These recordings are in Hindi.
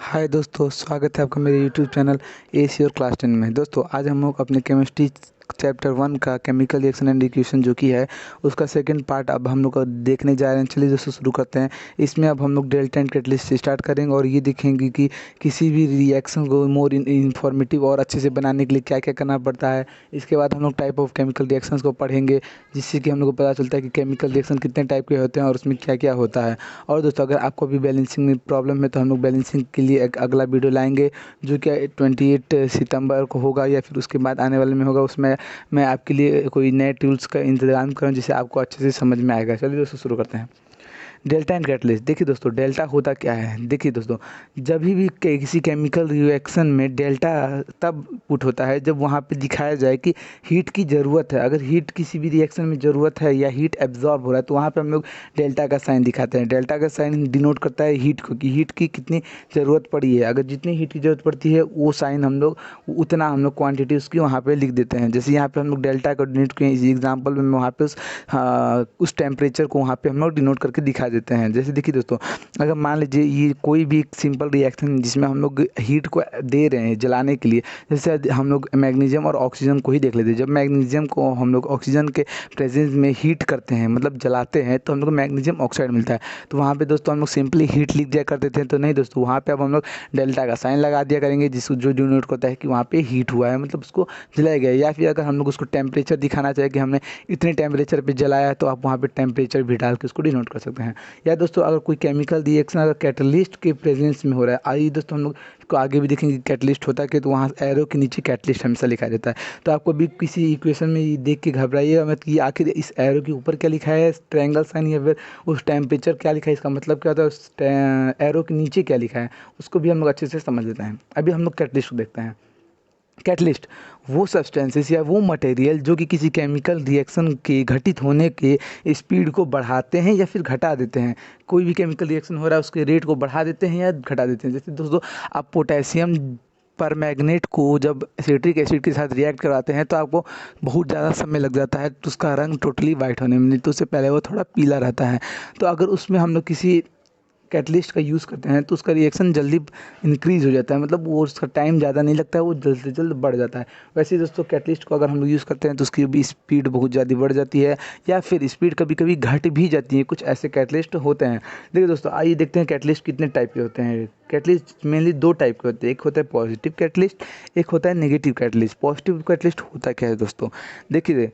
हाय दोस्तों, स्वागत है आपका मेरे यूट्यूब चैनल एसी और क्लास 10 में। दोस्तों आज हम लोग अपने केमिस्ट्री चैप्टर 1 का केमिकल रिएक्शन एंड इक्वेशन जो कि है उसका सेकंड पार्ट अब हम लोग देखने जा रहे हैं। चलिए दोस्तों शुरू करते हैं। इसमें अब हम लोग डेल्टा एंड कैटलिस्ट से स्टार्ट करेंगे और ये देखेंगे कि किसी भी रिएक्शन को मोर इन्फॉर्मेटिव और अच्छे से बनाने के लिए क्या क्या करना पड़ता है। इसके बाद हम लोग टाइप ऑफ केमिकल रिएक्शंस को पढ़ेंगे, जिससे कि हम लोग को पता चलता है कि केमिकल रिएक्शन कितने टाइप के होते हैं और उसमें क्या क्या होता है। और दोस्तों अगर आपको भी बैलेंसिंग में प्रॉब्लम है तो हम लोग बैलेंसिंग के लिए एक अगला वीडियो लाएंगे जो कि 28 सितंबर को होगा या फिर उसके बाद आने वाले में होगा। उसमें मैं आपके लिए कोई नए टूल्स का इंतजाम करूँ जिससे आपको अच्छे से समझ में आएगा। चलिए दोस्तों शुरू करते हैं। Delta and catalyst. देखिए दोस्तों डेल्टा होता क्या है। देखिए दोस्तों, जब भी किसी केमिकल रिएक्शन में डेल्टा तब पुट होता है जब वहाँ पे दिखाया जाए कि हीट की ज़रूरत है। अगर हीट किसी भी रिएक्शन में ज़रूरत है या हीट एब्जॉर्ब हो रहा है तो वहाँ पे हम लोग डेल्टा का साइन दिखाते हैं। डेल्टा का साइन डिनोट करता है हीट को, कि हीट की कितनी ज़रूरत पड़ी है। अगर जितनी हीट की ज़रूरत पड़ती है वो साइन हम लोग उतना हम लोग क्वान्टिटी उसकी वहाँ पर लिख देते हैं। जैसे यहाँ पर हम लोग डेल्टा को डिनोट किए इस एग्जाम्पल में, वहाँ पर उस टेम्परेचर को वहाँ पर हम लोग डिनोट करके दिखा देते हैं। जैसे देखिए दोस्तों, अगर मान लीजिए ये कोई भी एक सिंपल रिएक्शन जिसमें हम लोग हीट को दे रहे हैं जलाने के लिए, जैसे हम लोग मैग्नीशियम और ऑक्सीजन को ही देख लेते हैं। जब मैग्नीशियम को हम लोग ऑक्सीजन के प्रेजेंस में हीट करते हैं, मतलब जलाते हैं, तो हम लोग को मैग्नीशियम ऑक्साइड मिलता है। तो वहाँ पे दोस्तों हम लोग सिंपली हीट लिख दिया करते थे, तो नहीं दोस्तों, वहाँ पे अब हम लोग डेल्टा का साइन लगा दिया करेंगे जिसको जो डिनोट करता है कि वहाँ पे हीट हुआ है, मतलब उसको जलाया गया है। या फिर अगर हम लोग उसको टेम्परेचर दिखाना चाहे कि हमने इतने टेम्परेचर पे जलाया है, तो आप वहाँ पे टेम्परेचर भी डाल के उसको डिनोट कर सकते हैं। या दोस्तों अगर कोई केमिकल रिएक्शन अगर कैटलिस्ट के प्रेजेंस में हो रहा है, आइए दोस्तों हम लोग को आगे भी देखेंगे कैटलिस्ट होता है कि, तो वहाँ एरो के नीचे कैटलिस्ट हमेशा लिखा जाता है। तो आपको भी किसी इक्वेशन में ये देख के घबराइएगा मत कि आखिर इस एरो के ऊपर क्या लिखा है, ट्रायंगल साइन, या फिर उस टेम्परेचर क्या लिखा है, इसका मतलब क्या होता है, उस एरो के नीचे क्या लिखा है, उसको भी हम लोग अच्छे से समझ लेते हैं। अभी हम लोग कैटलिस्ट को देखते हैं। कैटलिस्ट वो सब्सटेंसेस या वो मटेरियल जो कि किसी केमिकल रिएक्शन के घटित होने के स्पीड को बढ़ाते हैं या फिर घटा देते हैं। कोई भी केमिकल रिएक्शन हो रहा है उसके रेट को बढ़ा देते हैं या घटा देते हैं। जैसे दोस्तों आप पोटेशियम पर मैग्नेट को जब एसिटिक एसिड के साथ रिएक्ट करवाते हैं तो आपको बहुत ज़्यादा समय लग जाता है तो उसका रंग टोटली वाइट होने में, नहीं तो उससे पहले वो थोड़ा पीला रहता है। तो अगर उसमें हम लोग किसी कैटलिस्ट का यूज़ करते हैं तो उसका रिएक्शन जल्दी इंक्रीज़ हो जाता है, मतलब वो उसका टाइम ज़्यादा नहीं लगता है, वो जल्द से जल्द बढ़ जाता है। वैसे ही दोस्तों कैटलिस्ट को अगर हम लोग यूज़ करते हैं तो उसकी भी स्पीड बहुत ज़्यादा बढ़ जाती है या फिर स्पीड कभी कभी घट भी जाती है। कुछ ऐसे कैटलिस्ट होते हैं। देखिए दोस्तों, आइए देखते हैं कैटलिस्ट कितने टाइप के होते हैं। कैटलिस्ट मेनली दो टाइप के होते हैं, एक होता है पॉजिटिव कैटलिस्ट, एक होता है नेगेटिव कैटलिस्ट। पॉजिटिव कैटलिस्ट होता क्या है दोस्तों, देखिए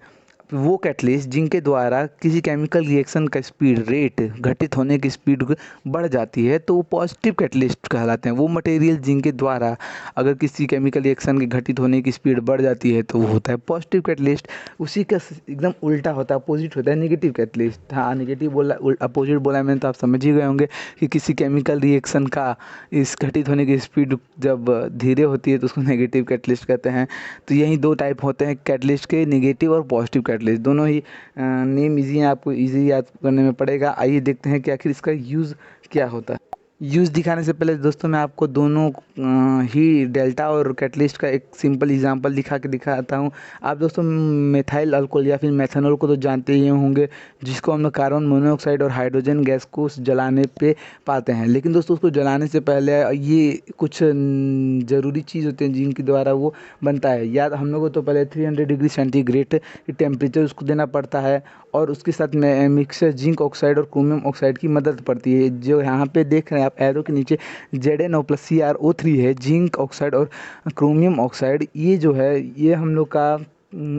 वो कैटलिस्ट जिनके द्वारा किसी केमिकल रिएक्शन का स्पीड रेट घटित होने की स्पीड बढ़ जाती है तो वो पॉजिटिव कैटलिस्ट कहलाते हैं। वो मटेरियल जिनके द्वारा अगर किसी केमिकल रिएक्शन के घटित होने की स्पीड बढ़ जाती है तो वो होता है पॉजिटिव कैटलिस्ट। उसी का एकदम उल्टा होता है, अपोजिट होता है नेगेटिव कैटलिस्ट। हाँ, नेगेटिव बोला, अपोजिट बोला मैंने तो आप समझ ही गए होंगे कि किसी केमिकल रिएक्शन का इस घटित होने की स्पीड जब धीरे होती है तो उसको नेगेटिव कैटलिस्ट कहते हैं। तो यही दो टाइप होते हैं कैटलिस्ट के, नेगेटिव और पॉजिटिव कैटलिस्ट। दोनों ही नेम इजी हैं, आपको इजी याद करने में पड़ेगा। आइए देखते हैं कि आखिर इसका यूज़ क्या होता है। यूज़ दिखाने से पहले दोस्तों मैं आपको दोनों ही डेल्टा और कैटलिस्ट का एक सिंपल एग्जांपल दिखा के दिखाता हूँ। आप दोस्तों मेथाइल अल्कोहल या फिर मेथनॉल को तो जानते ही होंगे, जिसको हम लोग कार्बन मोनोऑक्साइड और हाइड्रोजन गैस को जलाने पे पाते हैं। लेकिन दोस्तों उसको जलाने से पहले ये कुछ ज़रूरी चीज़ होते हैं जिनके द्वारा वो बनता है। याद हम लोग को तो पहले 300 डिग्री सेंटीग्रेड टेम्परेचर उसको देना पड़ता है और उसके साथ में मिक्सर जिंक ऑक्साइड और क्रोमियम ऑक्साइड की मदद पड़ती है। जो यहाँ पे देख रहे हैं आप एरो के नीचे ZnO+CrO3 है, जिंक ऑक्साइड और क्रोमियम ऑक्साइड। ये जो है ये हम लोग का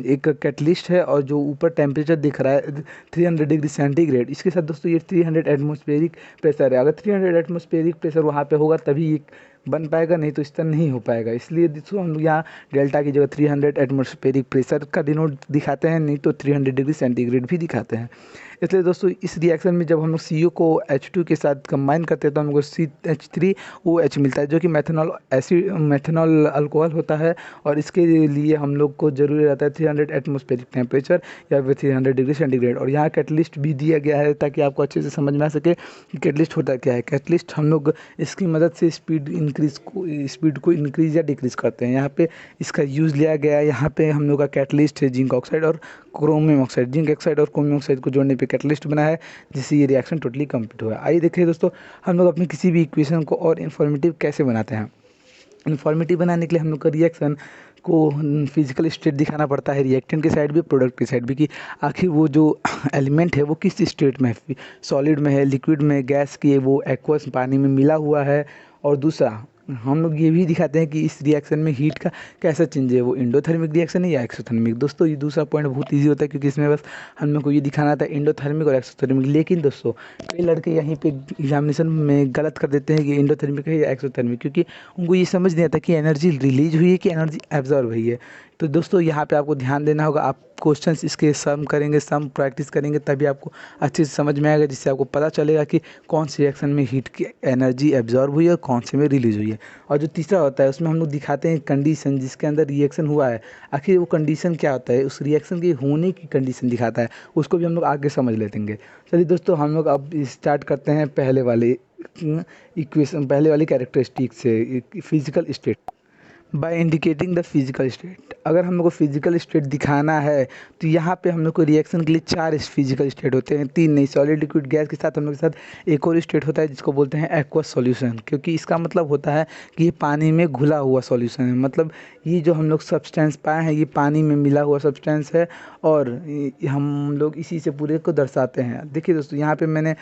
एक कैटलिस्ट है और जो ऊपर टेम्परेचर दिख रहा है 300 डिग्री सेंटीग्रेड, इसके साथ दोस्तों ये 300 एटमॉस्फेरिक प्रेशर है। अगर 300 एटमॉस्फेरिक प्रेशर वहाँ पे होगा तभी ये बन पाएगा, नहीं तो इस तरह नहीं हो पाएगा। इसलिए दोस्तों हम लोग यहाँ डेल्टा की जगह 300 एटमॉस्फेरिक प्रेशर का डिनोट दिखाते हैं, नहीं तो 300 डिग्री सेंटीग्रेड भी दिखाते हैं। इसलिए दोस्तों इस रिएक्शन में जब हम लोग CO को H2 के साथ कंबाइन करते हैं तो हमको CH3OH मिलता है, जो कि मेथनॉल अल्कोहल होता है। और इसके लिए हम लोग को ज़रूरी रहता है 300 एटमॉस्फेरिक टेम्परेचर या फिर 300 डिग्री सेंटीग्रेड। और यहाँ कैटलिस्ट भी दिया गया है ताकि आपको अच्छे से समझ में आ सके कि कैटलिस्ट होता क्या है। कैटलिस्ट हम लोग इसकी मदद से स्पीड को इंक्रीज या डिक्रीज करते हैं। यहाँ पे इसका यूज़ लिया गया है। यहाँ पे हम लोग का कैटलिस्ट है जिंक ऑक्साइड और क्रोमियम ऑक्साइड। जिंक ऑक्साइड और क्रोमियम ऑक्साइड को जोड़ने पे पे कैटलिस्ट बना है जिससे ये रिएक्शन टोटली कंप्लीट हुआ है। आइए देखिए दोस्तों, हम लोग अपनी किसी भी इक्वेशन को और इन्फॉर्मेटिव कैसे बनाते हैं। इन्फॉर्मेटिव बनाने के लिए हम लोग का रिएक्शन को फिजिकल स्टेट दिखाना पड़ता है, रिएक्टेंट की साइड भी प्रोडक्ट की साइड भी, कि आखिर वो जो एलिमेंट है वो किस स्टेट में है, सॉलिड में है, लिक्विड में, गैस की, वो एक्वस पानी में मिला हुआ है। और दूसरा हम लोग ये भी दिखाते हैं कि इस रिएक्शन में हीट का कैसा चेंज है, वो इंडोथर्मिक रिएक्शन है या एक्सोथर्मिक। दोस्तों ये दूसरा पॉइंट बहुत इजी होता है क्योंकि इसमें बस हम लोग को ये दिखाना था इंडोथर्मिक और एक्सोथर्मिक। लेकिन दोस्तों कई लड़के यहीं पे एग्जामिनेशन में गलत कर देते हैं कि इंडोथर्मिक है या एक्सोथर्मिक, क्योंकि उनको ये समझ नहीं आता कि एनर्जी रिलीज हुई है कि एनर्जी एब्जॉर्ब हुई है। तो दोस्तों यहाँ पे आपको ध्यान देना होगा, आप क्वेश्चंस इसके सम करेंगे, सम प्रैक्टिस करेंगे, तभी आपको अच्छे से समझ में आएगा, जिससे आपको पता चलेगा कि कौन सी रिएक्शन में हीट की एनर्जी एब्जॉर्ब हुई है और कौन से में रिलीज हुई है। और जो तीसरा होता है उसमें हम लोग दिखाते हैं कंडीशन जिसके अंदर रिएक्शन हुआ है, आखिर वो कंडीशन क्या होता है, उस रिएक्शन के होने की कंडीशन दिखाता है, उसको भी हम लोग आगे समझ लेंगे। चलिए दोस्तों, हम लोग अब स्टार्ट करते हैं पहले वाले इक्वेशन, पहले वाली कैरेक्टरिस्टिक से, physical state. By indicating the physical state, अगर हम लोग को फिजिकल स्टेट दिखाना है तो यहाँ पे हम लोग को रिएक्शन के लिए 4 फिजिकल स्टेट होते हैं, 3 नहीं, सॉलिड लिक्विड गैस के साथ हम लोग के साथ एक और स्टेट होता है जिसको बोलते हैं एक्वस सॉल्यूशन, क्योंकि इसका मतलब होता है कि ये पानी में घुला हुआ सॉल्यूशन है। मतलब ये जो हम लोग सब्सटेंस पाए हैं ये पानी में मिला हुआ सब्सटेंस है और हम लोग इसी से पूरे को दर्शाते हैं। देखिए दोस्तों, यहाँ पे मैंने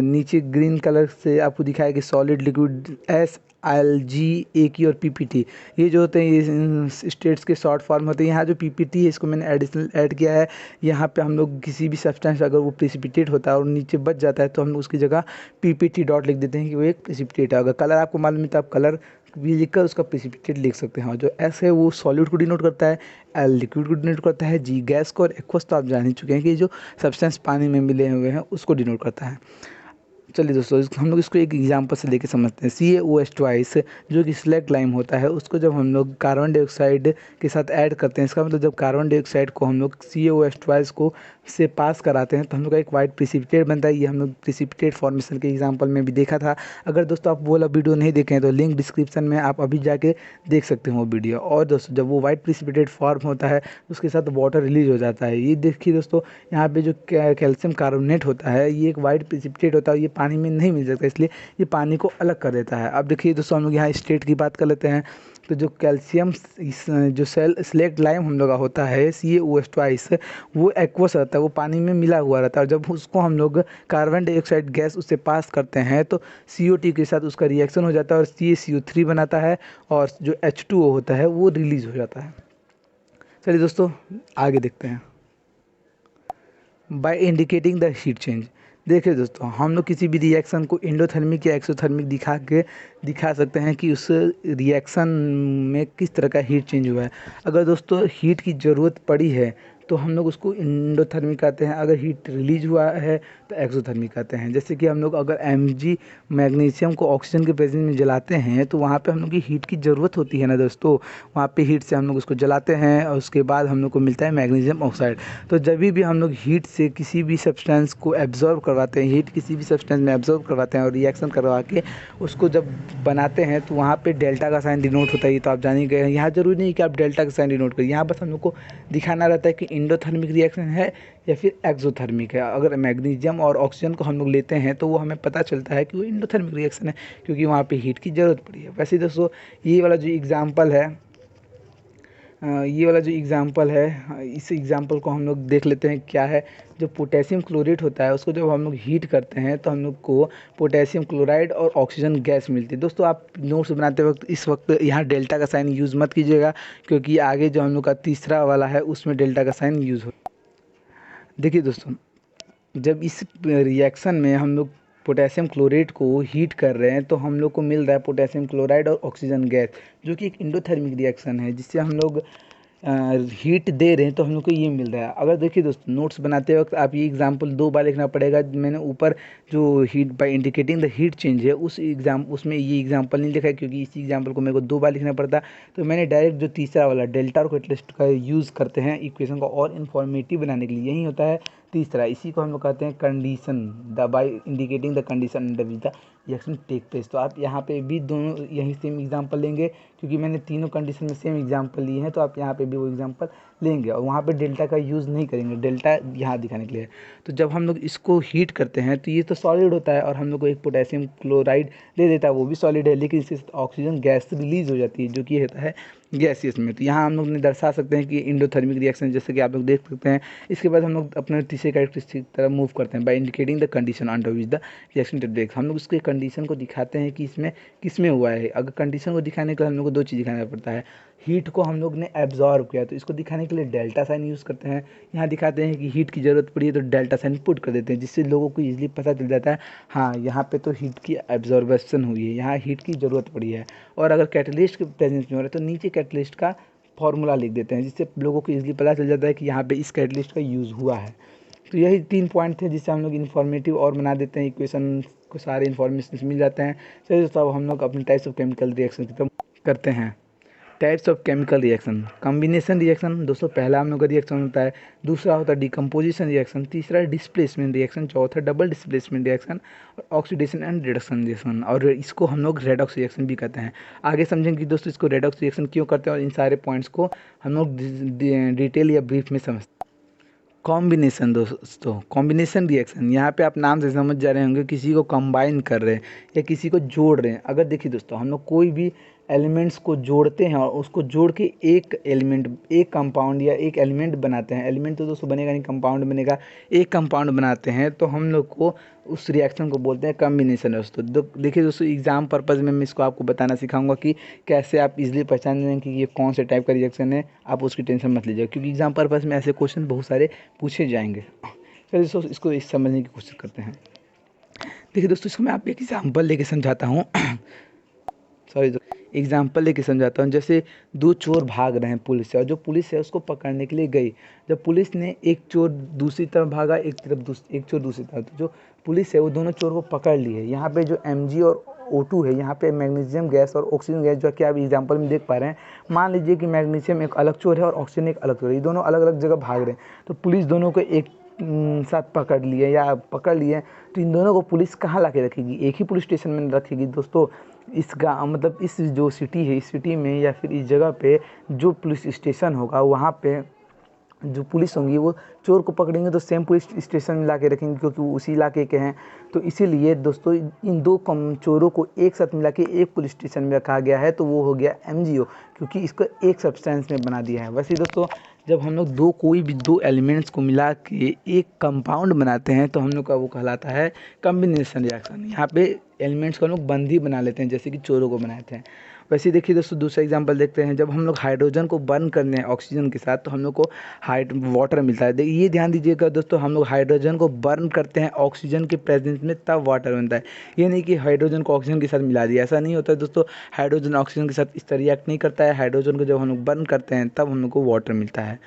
नीचे ग्रीन कलर से आपको दिखाया कि सॉलिड लिक्विड SLG, AK और PPT, ये जो होते हैं ये स्टेट्स के शॉर्ट फॉर्म होते हैं। यहाँ जो PPT है इसको मैंने एडिशनल ऐड किया है। यहाँ पे हम लोग किसी भी सब्सटेंस अगर वो प्रेसिपिटेट होता है और नीचे बच जाता है तो हम लोग उसकी जगह PPT डॉट लिख देते हैं कि वो एक प्रेसिपिटेट है। अगर कलर आपको मालूम है तो आप कलर भी लिखकर उसका प्रेसिपिटेट लिख सकते हैं। और जो S है वो सॉलिड को डिनोट करता है, L लिक्विड को डिनोट करता है, G गैस को, और एक्वस तो आप जान ही चुके हैं कि जो सब्सटेंस पानी में मिले हुए हैं उसको डिनोट करता है। चलिए दोस्तों, हम लोग इसको एक एग्जांपल से लेके समझते हैं। CaOH2 जो कि स्लैग लाइम होता है, उसको जब हम लोग कार्बन डाइऑक्साइड के साथ ऐड करते हैं, इसका मतलब जब कार्बन डाइऑक्साइड को हम लोग CaOH2 को से पास कराते हैं तो हम लोग का एक वाइट प्रेसिपिटेट बनता है। ये हम लोग प्रेसिपिटेट फॉर्मेशन के एग्जांपल में भी देखा था। अगर दोस्तों आप वो वाला वीडियो नहीं देखे हैं तो लिंक डिस्क्रिप्शन में आप अभी जाके देख सकते हो वो वीडियो। और दोस्तों जब वो वाइट प्रेसिपिटेट फॉर्म होता है उसके साथ वाटर रिलीज हो जाता है। ये देखिए दोस्तों, यहाँ पे जो कैल्शियम कार्बोनेट होता है ये एक वाइट प्रेसिपिटेट होता है, ये पानी में नहीं मिल सकता, इसलिए ये पानी को अलग कर देता है। अब देखिए दोस्तों, हम लोग यहाँ स्टेट की बात कर लेते हैं। तो जो कैल्शियम जो स्लेक्ट लाइम हम लोग का होता है CaOH2 वो एक्वस रहता है, वो पानी में मिला हुआ रहता है। और जब उसको हम लोग कार्बन डाइऑक्साइड गैस उससे पास करते हैं तो CO2 के साथ उसका रिएक्शन हो जाता है और CaCO3 बनाता है और जो H2O होता है वो रिलीज हो जाता है। चलिए दोस्तों आगे देखते हैं। By indicating the heat change, देखिए दोस्तों, हम लोग किसी भी रिएक्शन को इंडोथर्मिक या एक्सोथर्मिक दिखा सकते हैं कि उस रिएक्शन में किस तरह का हीट चेंज हुआ है। अगर दोस्तों हीट की ज़रूरत पड़ी है तो हम लोग उसको इंडोथर्मिक कहते हैं, अगर हीट रिलीज हुआ है तो एक्सोथर्मिक कहते हैं। जैसे कि हम लोग अगर Mg मैग्नीशियम को ऑक्सीजन के प्रेजेंस में जलाते हैं तो वहाँ पे हम लोग की हीट की ज़रूरत होती है ना दोस्तों, वहाँ पे हीट से हम लोग उसको जलाते हैं और उसके बाद हम लोग को मिलता है मैग्नीशियम ऑक्साइड। तो जब भी हम लोग हीट से किसी भी सब्सटेंस को एब्जॉर्ब करवाते हैं, हीट किसी भी सब्सटेंस में एब्जॉर्ब करवाते हैं और रिएक्शन करवा के उसको जब बनाते हैं तो वहाँ पे डेल्टा का साइन डिनोट होता है। ये तो आप जान ही गए हैं। यहाँ जरूरी नहीं कि आप डेल्टा का साइन डिनोट करें, यहाँ बस हम लोग को दिखाना रहता है कि इंडोथर्मिक रिएक्शन है या फिर एक्सोथर्मिक है। अगर मैग्नीशियम और ऑक्सीजन को हम लोग लेते हैं तो वो हमें पता चलता है कि वो इंडोथर्मिक रिएक्शन है क्योंकि वहाँ पे हीट की ज़रूरत पड़ी है। वैसे दोस्तों ये वाला जो एग्जांपल है, इस एग्जांपल को हम लोग देख लेते हैं क्या है। जो पोटेशियम क्लोरेट होता है उसको जब हम लोग हीट करते हैं तो हम लोग को पोटेशियम क्लोराइड और ऑक्सीजन गैस मिलती है। दोस्तों आप नोट्स बनाते वक्त इस वक्त यहाँ डेल्टा का साइन यूज़ मत कीजिएगा क्योंकि आगे जो हम लोग का तीसरा वाला है उसमें डेल्टा का साइन यूज़ हो। देखिए दोस्तों, जब इस रिएक्शन में हम लोग पोटेशियम क्लोरेट को हीट कर रहे हैं तो हम लोग को मिल रहा है पोटेशियम क्लोराइड और ऑक्सीजन गैस, जो कि एक इंडोथर्मिक रिएक्शन है जिससे हम लोग हीट दे रहे हैं तो हम लोग को ये मिल रहा है। अगर देखिए दोस्तों, नोट्स बनाते वक्त आप ये एग्जांपल 2 बार लिखना पड़ेगा। मैंने ऊपर जो heat bye indicating the heat change है उसमें ये एग्जांपल नहीं लिखा है क्योंकि इस एग्जांपल को मेरे को 2 बार लिखना पड़ता। तो मैंने डायरेक्ट जो तीसरा वाला डेल्टा और कैटलिस्ट का यूज़ करते हैं इक्वेशन को और इन्फॉर्मेटिव बनाने के लिए, यही होता है तीसरा इसी को हम लोग कहते हैं condition, the by indicating the condition under which the reaction take place. तो आप यहाँ पे भी दोनों यही सेम एग्जांपल लेंगे, क्योंकि मैंने तीनों कंडीशन में सेम एग्जांपल लिए हैं, तो आप यहाँ पे भी वो एग्जांपल लेंगे और वहाँ पे डेल्टा का यूज़ नहीं करेंगे, डेल्टा यहाँ दिखाने के लिए। तो जब हम लोग इसको हीट करते हैं तो ये तो सॉलिड होता है और हम लोग को एक पोटेशियम क्लोराइड दे देता है, वो भी सॉलिड है, लेकिन इससे ऑक्सीजन गैस रिलीज हो जाती है जो कि होता है गैसियस में। तो यहाँ हम लोग ने दर्शा सकते हैं कि इंडोथर्मिक रिएक्शन, जैसे कि आप लोग देख सकते हैं। इसके बाद हम लोग अपने तीसरे कैरेक्टरिस्टिक की तरफ मूव करते हैं, by indicating the condition under which the reaction take place. हम लोग उसके कंडीशन को दिखाते हैं कि इसमें किसमें हुआ है। अगर कंडीशन को दिखाने के लिए हम लोग को दो चीज़ दिखाना पड़ता है, हीट को हम लोग ने एब्जॉर्ब किया, तो इसको दिखाने के लिए डेल्टा साइन यूज़ करते हैं। यहाँ दिखाते हैं कि हीट की ज़रूरत पड़ी है तो डेल्टा साइन पुट कर देते हैं, जिससे लोगों को ईजिली पता चल जाता है हाँ यहाँ पे तो हीट की एब्जॉर्बेशन हुई है, यहाँ हीट की ज़रूरत पड़ी है। और अगर कैटलिस्ट के प्रेजेंस में हो रहा है तो नीचे कैटलिस्ट का फॉर्मूला लिख देते हैं, जिससे लोगों को ईजिली पता चल जाता है कि यहाँ पे इस कैटलिस्ट का यूज़ हुआ है। तो यही 3 पॉइंट थे जिससे हम लोग इन्फॉर्मेटिव और बना देते हैं, इक्वेशन को सारे इन्फॉर्मेशन मिल जाते हैं। चलिए दोस्तों, अब हम लोग अपने टाइप्स ऑफ केमिकल रिएक्शन की तरफ करते हैं। Types of chemical reaction, combination reaction दोस्तों पहला हम लोग का रिएक्शन होता है, दूसरा होता है डिकम्पोजिशन रिएक्शन, तीसरा डिस्प्लेसमेंट रिएक्शन, चौथा डबल डिस्प्लेसमेंट रिएक्शन और ऑक्सीडेशन एंड रिडक्शन रिएक्शन, और इसको हम लोग रेडॉक्स रिएक्शन भी कहते हैं। आगे समझेंगे दोस्तों इसको रेडॉक्स रिएक्शन क्यों करते हैं, और इन सारे पॉइंट्स को हम लोग डिटेल या ब्रीफ में समझते हैं। कॉम्बिनेशन दोस्तों, कॉम्बिनेशन रिएक्शन, यहाँ पे आप नाम से समझ जा रहे होंगे, किसी को कंबाइन कर रहे हैं या किसी को जोड़ रहे हैं। अगर देखिए दोस्तों, हम लोग कोई भी एलिमेंट्स को जोड़ते हैं और उसको जोड़ के एक एलिमेंट, एक कंपाउंड या एक एलिमेंट बनाते हैं। एलिमेंट तो दोस्तों बनेगा नहीं, कंपाउंड बनेगा। एक कंपाउंड बनाते हैं तो हम लोग को उस रिएक्शन को बोलते हैं कॉम्बिनेशन दोस्तों। देखिए दोस्तों, एग्जाम पर्पज़ में मैं इसको आपको बताना सिखाऊंगा कि कैसे आप इजीली पहचान लें कि ये कौन से टाइप का रिएक्शन है। आप उसकी टेंशन मत लीजिए, क्योंकि एग्जाम पर्पज़ में ऐसे क्वेश्चन बहुत सारे पूछे जाएंगे। चलिए दोस्तों, इसको समझने की कोशिश करते हैं। देखिए दोस्तों, इसको मैं आपको एक एग्जाम्पल लेके समझाता हूँ। सॉरी, एग्जाम्पल लेके समझाता हूँ। जैसे दो चोर भाग रहे हैं पुलिस से, और जो पुलिस है उसको पकड़ने के लिए गई। जब पुलिस ने एक चोर दूसरी तरफ भागा, एक चोर दूसरी तरफ, तो जो पुलिस है वो दोनों चोर को पकड़ ली है। यहाँ पे जो Mg और O2 है, यहाँ पे मैग्नीशियम गैस और ऑक्सीजन गैस, जो कि आप एग्जाम्पल में देख पा रहे हैं। मान लीजिए कि मैग्नीशियम एक अलग चोर है और ऑक्सीजन एक अलग चोर है, ये दोनों अलग अलग जगह भाग रहे हैं। तो पुलिस दोनों को एक साथ पकड़ लिए, तो इन दोनों को पुलिस कहाँ ला के रखेगी? एक ही पुलिस स्टेशन में रखेगी दोस्तों। इस गाँव, मतलब इस जो सिटी है, इस सिटी में या फिर इस जगह पे जो पुलिस स्टेशन होगा, वहाँ पे जो पुलिस होंगी वो चोर को पकड़ेंगे तो सेम पुलिस स्टेशन में ला के रखेंगे, क्योंकि वो उसी इलाके के हैं। तो इसीलिए दोस्तों इन दो चोरों को एक साथ मिला के एक पुलिस स्टेशन में रखा गया है, तो वो हो गया MgO, क्योंकि इसको एक सब्सटेंस में बना दिया है। वैसे दोस्तों, जब हम लोग कोई भी दो एलिमेंट्स को मिला के एक कंपाउंड बनाते हैं तो हम लोग का वो कहलाता है कॉम्बिनेशन रिएक्शन। यहाँ पे एलिमेंट्स को हम लोग बंदी बना लेते हैं, जैसे कि चोरों को बनाए थे। वैसे देखिए दोस्तों, दूसरा एग्जांपल देखते हैं। जब हम लोग हाइड्रोजन को बर्न करने हैं ऑक्सीजन के साथ, तो हम लोग को वाटर मिलता है। देखिए, ये ध्यान दीजिएगा दोस्तों, हम लोग हाइड्रोजन को बर्न करते हैं ऑक्सीजन के प्रेजेंस में, तब वाटर बनता है। ये नहीं कि हाइड्रोजन को ऑक्सीजन के साथ मिला दिया, ऐसा नहीं होता है दोस्तों। हाइड्रोजन ऑक्सीजन के साथ इस तरह रिएक्ट नहीं करता है। हाइड्रोजन को जब हम लोग बर्न करते हैं तब हम लोग को वाटर मिलता है।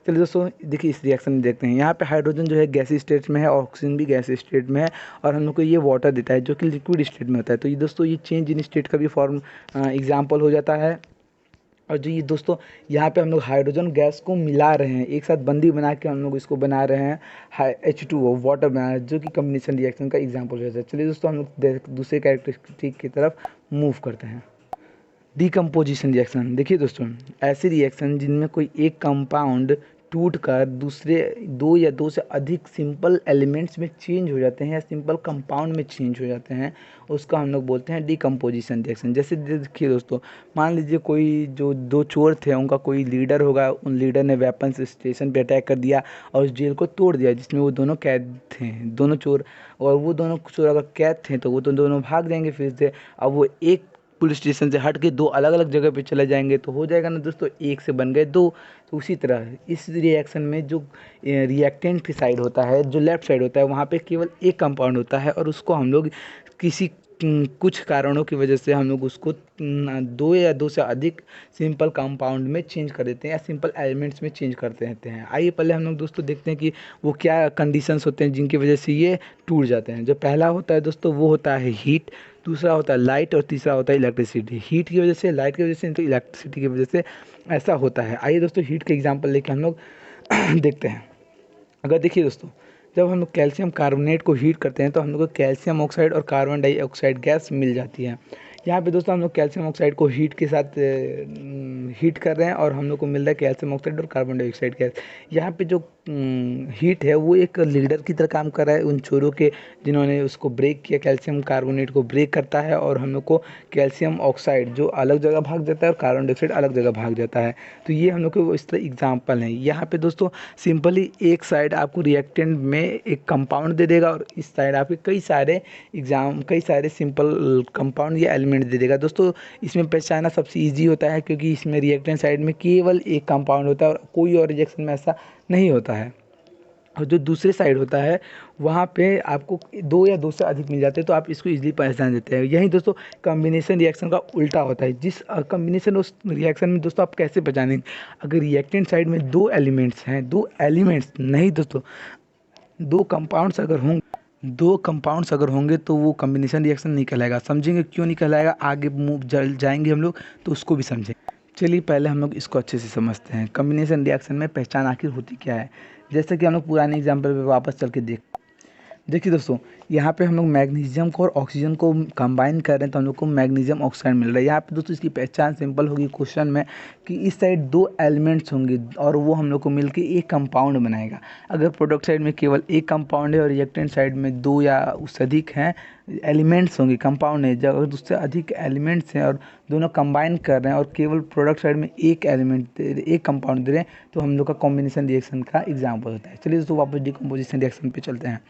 चलिए दोस्तों, देखिए इस रिएक्शन में देखते हैं। यहाँ पे हाइड्रोजन जो है गैसी स्टेट में है, ऑक्सीजन भी गैसी स्टेट में है, और हम लोग को ये वाटर देता है जो कि लिक्विड स्टेट में होता है। तो ये दोस्तों, ये चेंज इन स्टेट का भी फॉर्म एग्जाम्पल हो जाता है। और जो ये दोस्तों, यहाँ पे हम लोग हाइड्रोजन गैस को मिला रहे हैं, एक साथ बंदी बना के हम लोग इसको बना रहे हैं H2O, वाटर बना रहे हैं, जो कि कॉम्बिनेशन रिएक्शन का एग्जाम्पल हो जाता है। चलिए दोस्तों, हम लोग दूसरे कैरेक्टरिस्टिक की तरफ मूव करते हैं। डिकम्पोजिशन रिएक्शन, देखिए दोस्तों, ऐसे रिएक्शन जिनमें कोई एक कंपाउंड टूट कर दूसरे दो या दो से अधिक सिंपल एलिमेंट्स में चेंज हो जाते हैं या सिंपल कंपाउंड में चेंज हो जाते हैं, उसका हम लोग बोलते हैं डिकम्पोजिशन रिएक्शन। जैसे देखिए दोस्तों, मान लीजिए कोई जो दो चोर थे, उनका कोई लीडर होगा, उन लीडर ने वेपन्स स्टेशन पे अटैक कर दिया और उस जेल को तोड़ दिया जिसमें वो दोनों कैद थे, दोनों चोर। और वो दोनों चोर अगर कैद थे तो वो तो दोनों भाग जाएंगे फिर से। अब वो एक पुलिस स्टेशन से हट के दो अलग अलग जगह पे चले जाएंगे, तो हो जाएगा ना दोस्तों, एक से बन गए दो। तो उसी तरह इस रिएक्शन में जो रिएक्टेंट की साइड होता है, जो लेफ्ट साइड होता है, वहाँ पे केवल एक कंपाउंड होता है, और उसको हम लोग किसी कुछ कारणों की वजह से हम लोग उसको दो या दो से अधिक सिंपल कंपाउंड में चेंज कर देते हैं या सिंपल एलिमेंट्स में चेंज करते रहते हैं। आइए पहले हम लोग दोस्तों देखते हैं कि वो क्या कंडीशंस होते हैं जिनकी वजह से ये टूट जाते हैं। जो पहला होता है दोस्तों, वो होता है हीट, दूसरा होता है लाइट, और तीसरा होता है इलेक्ट्रिसिटी। हीट की वजह से, लाइट की वजह से, तो इलेक्ट्रिसिटी की वजह से ऐसा होता है। आइए दोस्तों, हीट के एग्जांपल लेके हम लोग देखते हैं। अगर देखिए दोस्तों, जब हम लोग कैल्शियम कार्बोनेट को हीट करते हैं तो हम लोग को कैल्शियम ऑक्साइड और कार्बन डाइऑक्साइड गैस मिल जाती है। यहाँ पे दोस्तों हम लोग कैल्शियम ऑक्साइड को हीट के साथ हीट कर रहे हैं और हम लोग को मिल रहा है कैल्शियम ऑक्साइड और कार्बन डाइऑक्साइड गैस। यहाँ पे जो हीट है वो एक लीडर की तरह काम कर रहा है उन चोरों के जिन्होंने उसको ब्रेक किया, कैल्शियम कार्बोनेट को ब्रेक करता है और हम लोग को कैल्शियम ऑक्साइड जो अलग जगह भाग जाता है और कार्बन डाइऑक्साइड अलग जगह भाग जाता है। तो ये हम लोग के इस तरह एग्जाम्पल हैं। यहाँ पे दोस्तों सिंपली एक साइड आपको रिएक्टेंट में एक कंपाउंड दे देगा और इस साइड आपके कई सारे सिंपल कंपाउंड या एलिमेंट दे देगा। दोस्तों इसमें पहचानना सबसे ईजी होता है क्योंकि इसमें रिएक्टेंट साइड में केवल एक कंपाउंड होता है और कोई और रिएक्शन में ऐसा नहीं होता है। और जो दूसरे साइड होता है वहाँ पे आपको दो या दो से अधिक मिल जाते हैं तो आप इसको इजीली पहचान देते हैं। यही दोस्तों कॉम्बिनेशन रिएक्शन का उल्टा होता है। जिस कॉम्बिनेशन उस रिएक्शन में दोस्तों आप कैसे पहचानेंगे, अगर रिएक्टेंट साइड में दो एलिमेंट्स नहीं दोस्तों, दो कंपाउंड्स अगर होंगे तो वो कॉम्बिनेशन रिएक्शन नहीं कहलाएगा। समझेंगे क्यों नहीं कहलाएगा, आगे जाएंगे हम लोग तो उसको भी समझेंगे। चलिए पहले हम लोग इसको अच्छे से समझते हैं, कॉम्बिनेशन रिएक्शन में पहचान आखिर होती क्या है। जैसे कि हम लोग पुराने एग्जाम्पल पे वापस चल के देखिए दोस्तों, यहाँ पे हम लोग मैग्नीशियम को और ऑक्सीजन को कंबाइन कर रहे हैं तो हम लोग को मैग्नीशियम ऑक्साइड मिल रहा है। यहाँ पे दोस्तों इसकी पहचान सिंपल होगी क्वेश्चन में कि इस साइड दो एलिमेंट्स होंगे और वो हम लोग को मिलके एक कंपाउंड बनाएगा। अगर प्रोडक्ट साइड में केवल एक कंपाउंड है और रिएक्टेंट साइड में दो या उससे अधिक हैं एलिमेंट्स होंगे, कंपाउंड है, जब अगर उससे अधिक एलिमेंट्स हैं और दोनों कंबाइन कर रहे हैं और केवल प्रोडक्ट साइड में एक कंपाउंड दे रहे हैं तो हम लोग का कॉम्बिनेशन रिएक्शन का एग्जाम्पल होता है। चलिए दोस्तों वापस डिकम्पोजिशन रिएक्शन पे चलते हैं।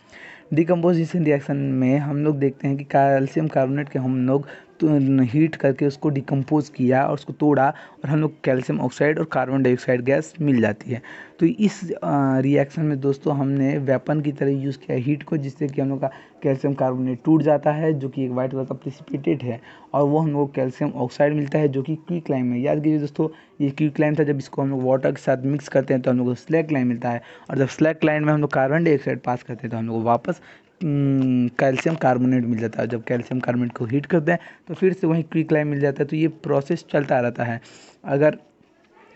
डिकम्पोजिशन रिएक्शन में हम लोग देखते हैं कि कैल्शियम कार्बोनेट के हम लोग हीट करके उसको डिकम्पोज किया और उसको तोड़ा और हम लोग कैल्शियम ऑक्साइड और कार्बन डाइऑक्साइड गैस मिल जाती है। तो इस रिएक्शन में दोस्तों हमने वेपन की तरह यूज़ किया हीट को, जिससे कि हम लोग का कैल्शियम कार्बोनेट टूट जाता है जो कि एक वाइट कलर का प्रेसिपिटेट है और वो हम लोग कैल्शियम ऑक्साइड मिलता है जो कि क्विकलाइम है। याद कीजिए दोस्तों ये क्विकलाइम था, जब इसको हम लोग वाटर के साथ मिक्स करते हैं तो हम लोग को स्लैकलाइम मिलता है और जब स्लैकलाइम में हम लोग कार्बन डाइऑक्साइड पास करते हैं तो हम लोग को वापस कैल्शियम कार्बोनेट मिल जाता है। जब कैल्शियम कार्बोनेट को हीट करते हैं तो फिर से वहीं क्विकलाइम मिल जाता है। तो ये प्रोसेस चलता रहता है। अगर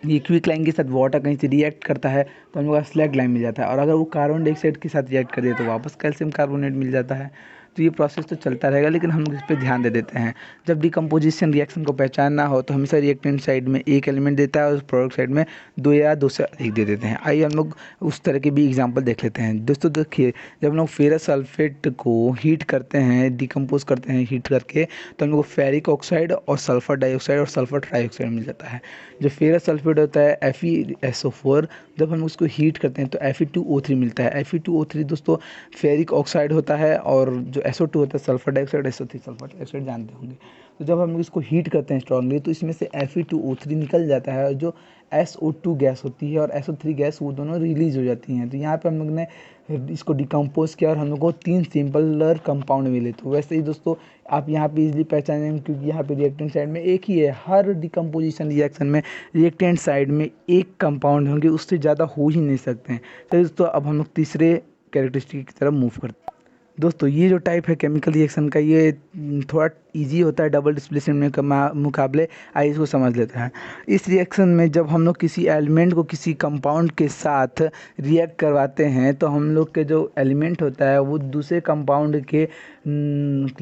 ये क्विकलाइम के साथ वाटर कहीं से रिएक्ट करता है तो हम लोग का स्लैगलाइम मिल जाता है और अगर वो कार्बन डाइऑक्साइड के साथ रिएक्ट कर दिया तो वापस कैल्शियम कार्बोनेट मिल जाता है। तो ये प्रोसेस तो चलता रहेगा लेकिन हम लोग इस पर ध्यान दे देते हैं। जब डिकम्पोजिशन रिएक्शन को पहचानना हो तो हमेशा रिएक्टेंट साइड में एक एलिमेंट देता है और प्रोडक्ट साइड में दो या दो से अधिक दे देते हैं। आइए हम लोग उस तरह के भी एग्जांपल देख लेते हैं। दोस्तों देखिए, जब हम लोग फेरस सल्फेट को हीट करते हैं, डिकम्पोज करते हैं हीट करके, तो हम लोग को फेरिक ऑक्साइड और सल्फर डाइऑक्साइड और सल्फर ट्राइऑक्साइड मिल जाता है। जो फेरस सल्फेट होता है FeSO4, जब हम उसको हीट करते हैं तो Fe2O3 मिलता है। Fe2O3 दोस्तों फेरिक ऑक्साइड होता है और जो SO2 होता है sulphur dioxide, SO3 sulphur dioxide जानते होंगे। तो जब हम लोग इसको हीट करते हैं स्ट्रांगली तो इसमें से Fe2O3 निकल जाता है और जो SO2 गैस होती है और SO3 गैस वो दोनों रिलीज हो जाती हैं। तो यहाँ पे हम लोग ने इसको डिकम्पोज किया और हम लोग को 3 सिंपलर कंपाउंड मिले। तो वैसे ही दोस्तों आप यहाँ पे इजीली पहचानेंगे क्योंकि यहाँ पे रिएक्टेंट साइड में एक ही है। हर डिकम्पोजिशन रिएक्शन में रिएक्टेंट साइड में एक कंपाउंड होंगे, उससे ज़्यादा हो ही नहीं सकते हैं। तो दोस्तों अब हम लोग तीसरे कैरेक्टरिस्टिक की तरफ मूव करते हैं। दोस्तों ये जो टाइप है केमिकल रिएक्शन का, ये थोड़ा इजी होता है डबल डिस्प्लेसमेंट के मुकाबले। आइए इसको समझ लेते हैं। इस रिएक्शन में जब हम लोग किसी एलिमेंट को किसी कंपाउंड के साथ रिएक्ट करवाते हैं तो हम लोग के जो एलिमेंट होता है वो दूसरे कंपाउंड के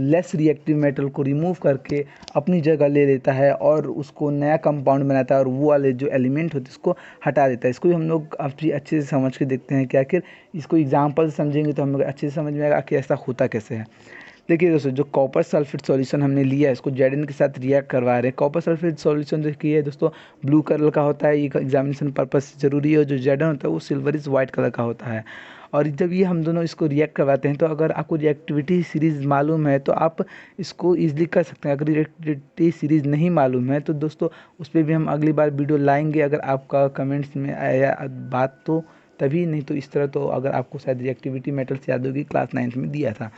लेस रिएक्टिव मेटल को रिमूव करके अपनी जगह ले लेता है और उसको नया कंपाउंड बनाता है और वो वाले जो एलिमेंट होते हैं उसको हटा देता है। इसको भी हम लोग काफ़ी अच्छे से समझ के देखते हैं कि आखिर इसको एग्जाम्पल समझेंगे तो हम लोग अच्छे से समझ में आएगा कि ऐसा होता कैसे है। देखिए दोस्तों, जो कॉपर सल्फेट सॉल्यूशन हमने लिया है इसको Zn के साथ रिएक्ट करवा रहे हैं। कॉपर सल्फेट सॉल्यूशन देखिए दोस्तों ब्लू कलर का होता है, ये एग्जामिनेशन पर्पस से जरूरी है। जो Zn होता है वो सिल्वरिश वाइट कलर का होता है। और जब ये हम दोनों इसको रिएक्ट करवाते हैं तो अगर आपको रिएक्टिविटी सीरीज़ मालूम है तो आप इसको ईजिली कर सकते हैं। अगर रिएक्टिविटी सीरीज़ नहीं मालूम है तो दोस्तों उस पर भी हम अगली बार वीडियो लाएंगे। अगर आपका कमेंट्स में आया बात तो तभी, नहीं तो इस तरह तो अगर आपको शायद रिएक्टिविटी मेटल्स याद होगी क्लास 9th में दिया था।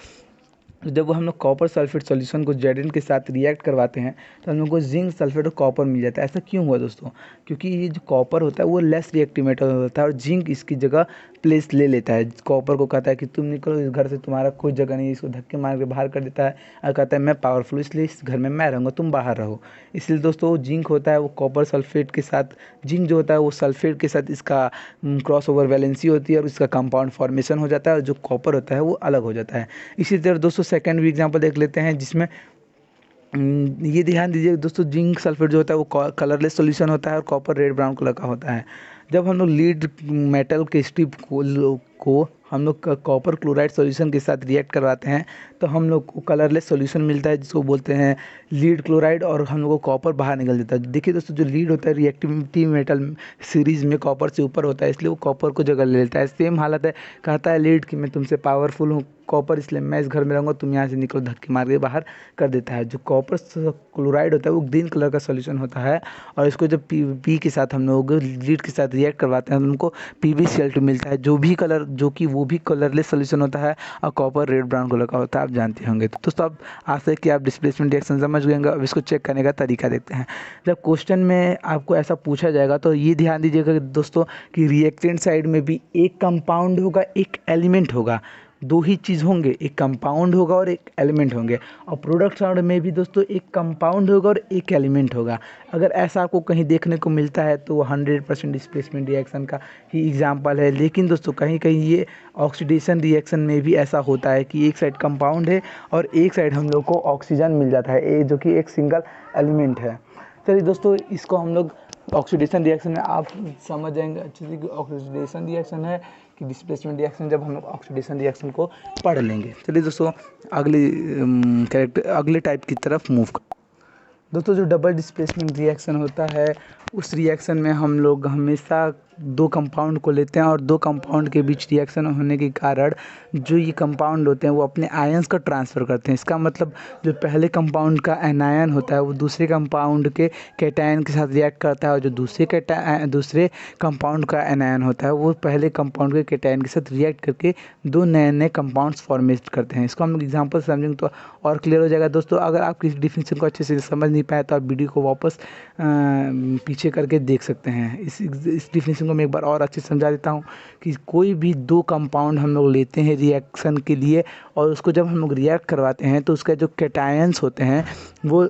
तो जब हम लोग कॉपर सल्फेट सॉल्यूशन को Zn के साथ रिएक्ट करवाते हैं तो हम लोग को जिंक सल्फेट और कॉपर मिल जाता है। ऐसा क्यों हुआ दोस्तों? क्योंकि ये जो कॉपर होता है वो लेस रिएक्टिव मेटल होता है और जिंक इसकी जगह प्लेस ले लेता है। कॉपर को कहता है कि तुम निकलो इस घर से, तुम्हारा कोई जगह नहीं है, इसको धक्के मार के बाहर कर देता है और कहता है मैं पावरफुल, इसलिए इस घर में मैं रहूँगा, तुम बाहर रहो। इसलिए दोस्तों वो जिंक होता है वो कॉपर सल्फेट के साथ, जिंक जो होता है वो सल्फेट के साथ इसका क्रॉस ओवर वैलेंसी होती है और इसका कंपाउंड फॉर्मेशन हो जाता है और जो कॉपर होता है वो अलग हो जाता है। इसी तरह दोस्तों सेकंड भी एग्जांपल देख लेते हैं, जिसमें ये ध्यान दीजिए दोस्तों, जिंक सल्फेट जो होता है वो कलरलेस सॉल्यूशन होता है और कॉपर रेड ब्राउन कलर का होता है। जब हम लोग लीड मेटल के स्ट्रिप को हम लोग कॉपर क्लोराइड सॉल्यूशन के साथ रिएक्ट करवाते हैं तो हम लोग को कलरलेस सॉल्यूशन मिलता है, जिसको बोलते हैं लीड क्लोराइड, और हम लोग को कॉपर बाहर निकल जाता है। देखिए दोस्तों, जो लीड होता है रिएक्टिविटी मेटल सीरीज में कॉपर से ऊपर होता है, इसलिए वो कॉपर को जगह ले लेता है। सेम हालत है, कहता है लीड कि मैं तुमसे पावरफुल हूँ कॉपर, इसलिए मैं इस घर में रहूँगा, तुम यहाँ से निकलो, धक्के मार के बाहर कर देता है। जो कॉपर क्लोराइड होता है वो ग्रीन कलर का सॉल्यूशन होता है और इसको जब पी के साथ हम लोग लीड के साथ रिएक्ट करवाते हैं तो उनको PbCl2 मिलता है, जो कि वो भी कलरलेस सॉल्यूशन होता है और कॉपर रेड ब्राउन कलर का होता है, आप जानते होंगे। तो दोस्तों अब आशा है कि आप डिस्प्लेसमेंट रिएक्शन समझ गए होंगे। अब इसको चेक करने का तरीका देखते हैं। जब क्वेश्चन में आपको ऐसा पूछा जाएगा तो ये ध्यान दीजिएगा दोस्तों कि रिएक्टेंट साइड में भी एक कंपाउंड होगा, एक एलिमेंट होगा, दो ही चीज़ होंगे, एक कंपाउंड होगा और एक एलिमेंट होंगे। और प्रोडक्ट साइड में भी दोस्तों एक कंपाउंड होगा और एक एलिमेंट होगा। अगर ऐसा आपको कहीं देखने को मिलता है तो वो 100% डिस्प्लेसमेंट रिएक्शन का ही एग्जांपल है। लेकिन दोस्तों कहीं कहीं ये ऑक्सीडेशन रिएक्शन में भी ऐसा होता है कि एक साइड कंपाउंड है और एक साइड हम लोग को ऑक्सीजन मिल जाता है, जो कि एक सिंगल एलिमेंट है। चलिए दोस्तों, इसको हम लोग ऑक्सीडेशन रिएक्शन में आप समझ जाएंगे अच्छे से कि ऑक्सीडेशन रिएक्शन है कि डिस्प्लेसमेंट रिएक्शन, जब हम लोग ऑक्सीडेशन रिएक्शन को पढ़ लेंगे। चलिए दोस्तों अगले टाइप की तरफ मूव कर। दोस्तों जो डबल डिस्प्लेसमेंट रिएक्शन होता है उस रिएक्शन में हम लोग हमेशा दो कंपाउंड को लेते हैं और दो कंपाउंड के बीच रिएक्शन होने के कारण जो ये कंपाउंड होते हैं वो अपने आयंस का ट्रांसफ़र करते हैं। इसका मतलब जो पहले कंपाउंड का एनायन होता है वो दूसरे कंपाउंड के कैटायन के साथ रिएक्ट करता है और जो दूसरे कंपाउंड का एनायन होता है वो पहले कंपाउंड के कैटायन के साथ रिएक्ट करके दो नए नए कंपाउंड्स फॉर्मेट करते हैं। इसको हम लोग एग्जाम्पल समझेंगे तो और क्लियर हो जाएगा। दोस्तों अगर आप किसी डिफिनेशन को अच्छे से समझ नहीं पाए तो आप वीडियो को वापस पीछे करके देख सकते हैं। इस डिफिनेशन को मैं एक बार और अच्छे से समझा देता हूँ कि कोई भी दो कंपाउंड हम लोग लेते हैं रिएक्शन के लिए और उसको जब हम लोग रिएक्ट करवाते हैं तो उसका जो कैटायंस होते हैं वो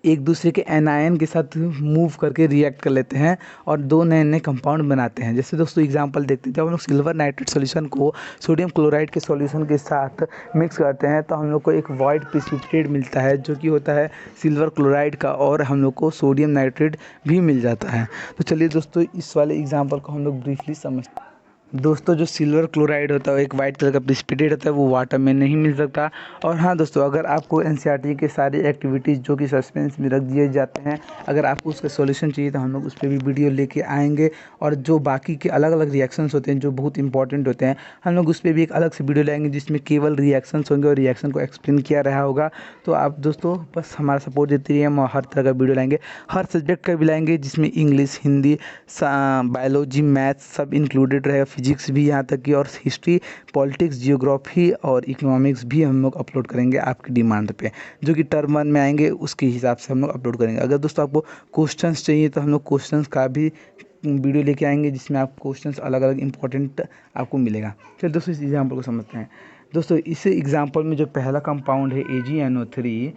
एक दूसरे के एनायन के साथ मूव करके रिएक्ट कर लेते हैं और दो नए नए कंपाउंड बनाते हैं। जैसे दोस्तों एग्जांपल देखते हैं, जब हम लोग सिल्वर नाइट्रेट सॉल्यूशन को सोडियम क्लोराइड के सॉल्यूशन के साथ मिक्स करते हैं तो हम लोग को एक वाइट प्रेसिपिटेट मिलता है जो कि होता है सिल्वर क्लोराइड का, और हम लोग को सोडियम नाइट्रेट भी मिल जाता है। तो चलिए दोस्तों इस वाले एग्जाम्पल को हम लोग ब्रीफली समझते हैं। दोस्तों जो सिल्वर क्लोराइड होता है एक वाइट कलर का प्रेसिपिटेट होता है, वो वाटर में नहीं मिल सकता। और हाँ दोस्तों, अगर आपको एनसीईआरटी के सारे एक्टिविटीज़ जो कि सस्पेंस में रख दिए जाते हैं, अगर आपको उसका सॉल्यूशन चाहिए तो हम लोग उस पर भी वीडियो लेके आएंगे। और जो बाकी के अलग अलग रिएक्शंस होते हैं जो बहुत इंपॉर्टेंट होते हैं, हम लोग उस पर भी एक अलग से वीडियो लाएंगे जिसमें केवल रिएक्शंस होंगे और रिएक्शन को एक्सप्लेन किया रहा होगा। तो आप दोस्तों बस हमारा सपोर्ट देते रहिए, हम हर तरह का वीडियो लाएंगे, हर सब्जेक्ट का भी लाएंगे जिसमें इंग्लिश, हिंदी, बायोलॉजी, मैथ्स सब इंक्लूडेड रहेगा, फिजिक्स भी यहाँ तक कि, और हिस्ट्री, पॉलिटिक्स, जियोग्राफी और इकोनॉमिक्स भी हम लोग अपलोड करेंगे आपकी डिमांड पे, जो कि टर्म 1 में आएंगे उसके हिसाब से हम लोग अपलोड करेंगे। अगर दोस्तों आपको क्वेश्चंस चाहिए तो हम लोग क्वेश्चंस का भी वीडियो लेके आएंगे जिसमें आप क्वेश्चंस अलग अलग इंपॉर्टेंट आपको मिलेगा। चलिए दोस्तों इस एग्जाम्पल को समझते हैं। दोस्तों इस एग्जाम्पल में जो पहला कंपाउंड है AgNO3,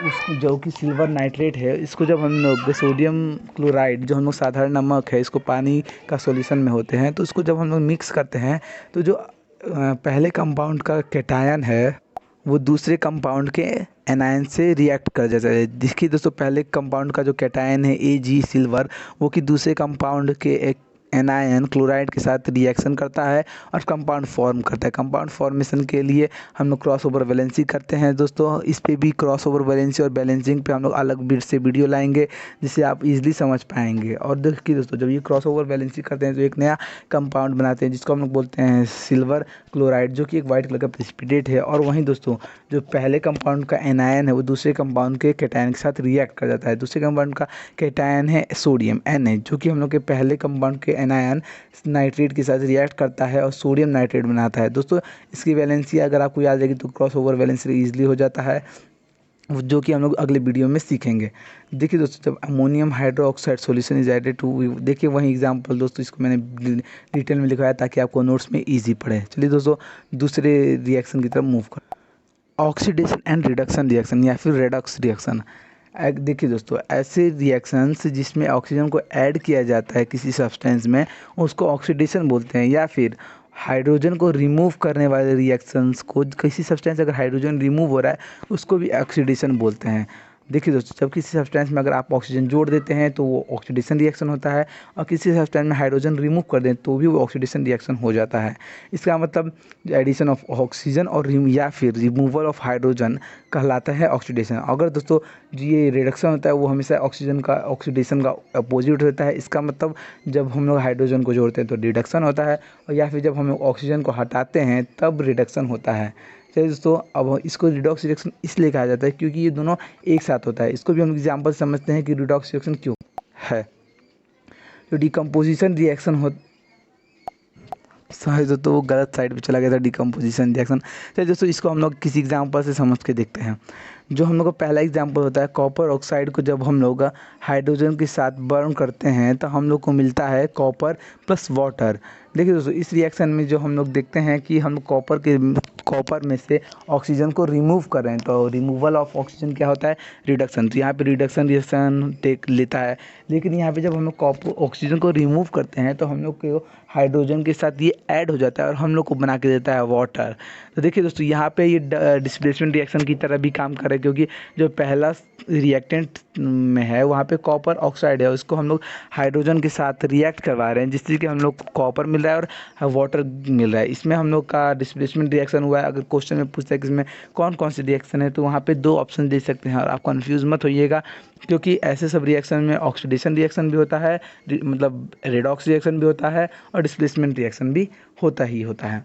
उस जो कि सिल्वर नाइट्रेट है, इसको जब हम लोग सोडियम क्लोराइड जो हम लोग साधारण नमक है इसको पानी का सॉल्यूशन में होते हैं तो उसको जब हम लोग मिक्स करते हैं तो जो पहले कंपाउंड का कैटायन है वो दूसरे कंपाउंड के एनायन से रिएक्ट कर जाता है। देखिए दोस्तों, पहले कंपाउंड का जो कैटायन है Ag सिल्वर, वो कि दूसरे कंपाउंड के एक एनायन क्लोराइड के साथ रिएक्शन करता है और कंपाउंड फॉर्म करता है। कंपाउंड फॉर्मेशन के लिए हम लोग क्रॉस ओवर बैलेंसिंग करते हैं। दोस्तों इस पे भी क्रॉस ओवर बैलेंसिंग और बैलेंसिंग पे हम लोग अलग बीट से वीडियो लाएंगे जिससे आप इजीली समझ पाएंगे। और देखिए दोस्तों, जब ये क्रॉस ओवर बैलेंसिंग करते हैं तो एक नया कंपाउंड बनाते हैं जिसको हम लोग बोलते हैं सिल्वर क्लोराइड, जो कि एक वाइट कलर का प्रेसिपिटेट है। और वहीं दोस्तों जो पहले कंपाउंड का एनायन है वो दूसरे कंपाउंड के कैटायन के साथ रिएक्ट कर जाता है। दूसरे कंपाउंड का कैटायन है सोडियम Na, जो कि हम लोग के पहले कंपाउंड के एनायन नाइट्रेट के साथ रिएक्ट करता है और सोडियम नाइट्रेट बनाता है। दोस्तों इसकी वैलेंसी अगर आपको याद रहेगी तो क्रॉस ओवर वैलेंसी ईजिली हो जाता है। जो कि हम लोग अगले वीडियो में सीखेंगे। देखिए दोस्तों, जब ammonium hydroxide solution is added to, देखिए वही एग्जांपल दोस्तों, इसको मैंने डिटेल में लिखवाया ताकि आपको नोट्स में इजी पड़े। चलिए दोस्तों, दूसरे रिएक्शन की तरफ मूव कर, ऑक्सीडेशन एंड रिडक्शन रिएक्शन या फिर रेडॉक्स रिएक्शन। देखिए दोस्तों, ऐसे रिएक्शंस जिसमें ऑक्सीजन को ऐड किया जाता है किसी सब्सटेंस में, उसको ऑक्सीडेशन बोलते हैं। या फिर हाइड्रोजन को रिमूव करने वाले रिएक्शंस को, किसी सब्सटेंस अगर हाइड्रोजन रिमूव हो रहा है उसको भी ऑक्सीडेशन बोलते हैं। देखिए दोस्तों, जब किसी सब्सटेंस में अगर आप ऑक्सीजन जोड़ देते हैं तो वो ऑक्सीडेशन रिएक्शन होता है, और किसी सब्सटेंस में हाइड्रोजन रिमूव कर दें तो भी वो ऑक्सीडेशन रिएक्शन हो जाता है। इसका मतलब एडिशन ऑफ ऑक्सीजन और या फिर रिमूवल ऑफ हाइड्रोजन कहलाता है ऑक्सीडेशन। अगर दोस्तों ये रिडक्शन होता है वो हमेशा ऑक्सीडेशन का अपोजिट होता है। इसका मतलब जब हम लोग हाइड्रोजन को जोड़ते हैं तो रिडक्शन होता है, और या फिर जब हम लोग ऑक्सीजन को हटाते हैं तब रिडक्शन होता है। चलिए दोस्तों, अब इसको रिडॉक्स रिएक्शन इसलिए कहा जाता है क्योंकि ये दोनों एक साथ होता है। इसको भी हम एग्जाम्पल समझते हैं कि रिडॉक्स रिएक्शन क्यों है। जो डिकम्पोजिशन रिएक्शन हो, सॉरी दोस्तों वो गलत साइड पे चला गया था, डिकम्पोजिशन रिएक्शन। चलिए दोस्तों, इसको हम लोग किसी एग्जाम्पल से समझ के देखते हैं। जो हम लोग का पहला एग्जाम्पल होता है, कॉपर ऑक्साइड को जब हम लोग हाइड्रोजन के साथ बर्न करते हैं तो हम लोग को मिलता है कॉपर प्लस वाटर। देखिए दोस्तों, इस रिएक्शन में जो हम लोग देखते हैं कि हम कॉपर में से ऑक्सीजन को रिमूव कर रहे हैं, तो रिमूवल ऑफ ऑक्सीजन क्या होता है, रिडक्शन। तो यहाँ पे रिडक्शन रिएक्शन टेक लेता है। लेकिन यहाँ पे जब हम लोग ऑक्सीजन को रिमूव करते हैं तो हम लोग को हाइड्रोजन के साथ ये ऐड हो जाता है और हम लोग को बना के देता है वाटर। तो देखिए दोस्तों, यहाँ पे ये डिस्प्लेसमेंट रिएक्शन की तरह भी काम कर रहा है, क्योंकि जो पहला रिएक्टेंट में है वहाँ पे कॉपर ऑक्साइड है, उसको हम लोग हाइड्रोजन के साथ रिएक्ट करवा रहे हैं, जिससे कि हम लोग को कॉपर मिल रहा है और वाटर मिल रहा है। इसमें हम लोग का डिस्प्लेसमेंट रिएक्शन हुआ है। अगर क्वेश्चन में पूछता है कि इसमें कौन कौन से रिएक्शन है तो वहाँ पे 2 ऑप्शन दे सकते हैं, और आप कंफ्यूज मत होइएगा, क्योंकि ऐसे सब रिएक्शन में ऑक्सीडेशन रिएक्शन भी होता है, मतलब रेडॉक्स रिएक्शन भी होता है, और डिस्प्लेसमेंट रिएक्शन भी होता ही होता है।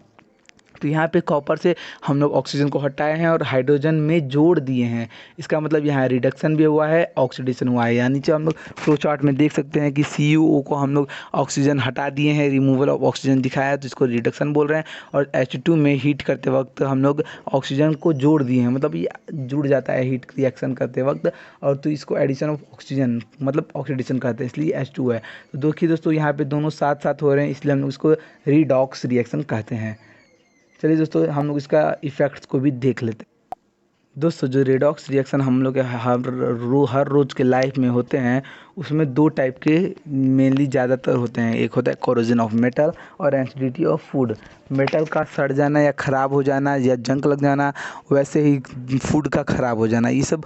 तो यहाँ पे कॉपर से हम लोग ऑक्सीजन को हटाए हैं और हाइड्रोजन में जोड़ दिए हैं। इसका मतलब यहाँ रिडक्शन भी हुआ है, ऑक्सीडेशन हुआ है। यानी जो हम लोग फ्लो चार्ट में देख सकते हैं कि CuO को हम लोग ऑक्सीजन हटा दिए हैं, रिमूवल ऑफ ऑक्सीजन दिखाया है, तो इसको रिडक्शन बोल रहे हैं। और H2 में हीट करते वक्त हम लोग ऑक्सीजन को जोड़ दिए हैं, मतलब ये जुड़ जाता है हीट रिएक्शन करते वक्त, और तो इसको एडिशन ऑफ ऑक्सीजन मतलब ऑक्सीडेशन कहते हैं, इसलिए H2 है। तो देखिए दोस्तों, यहाँ पे दोनों साथ साथ हो रहे हैं, इसलिए हम लोग इसको रिडॉक्स रिएक्शन कहते हैं। चलिए दोस्तों, हम लोग इसका इफ़ेक्ट्स को भी देख लेते हैं। दोस्तों, जो रेडॉक्स रिएक्शन हम लोग के हर रोज़ के लाइफ में होते हैं, उसमें 2 टाइप के मेनली ज़्यादातर होते हैं। एक होता है कोरोजन ऑफ मेटल और एसिडिटी ऑफ फूड। मेटल का सड़ जाना या ख़राब हो जाना या जंग लग जाना, वैसे ही फूड का ख़राब हो जाना, ये सब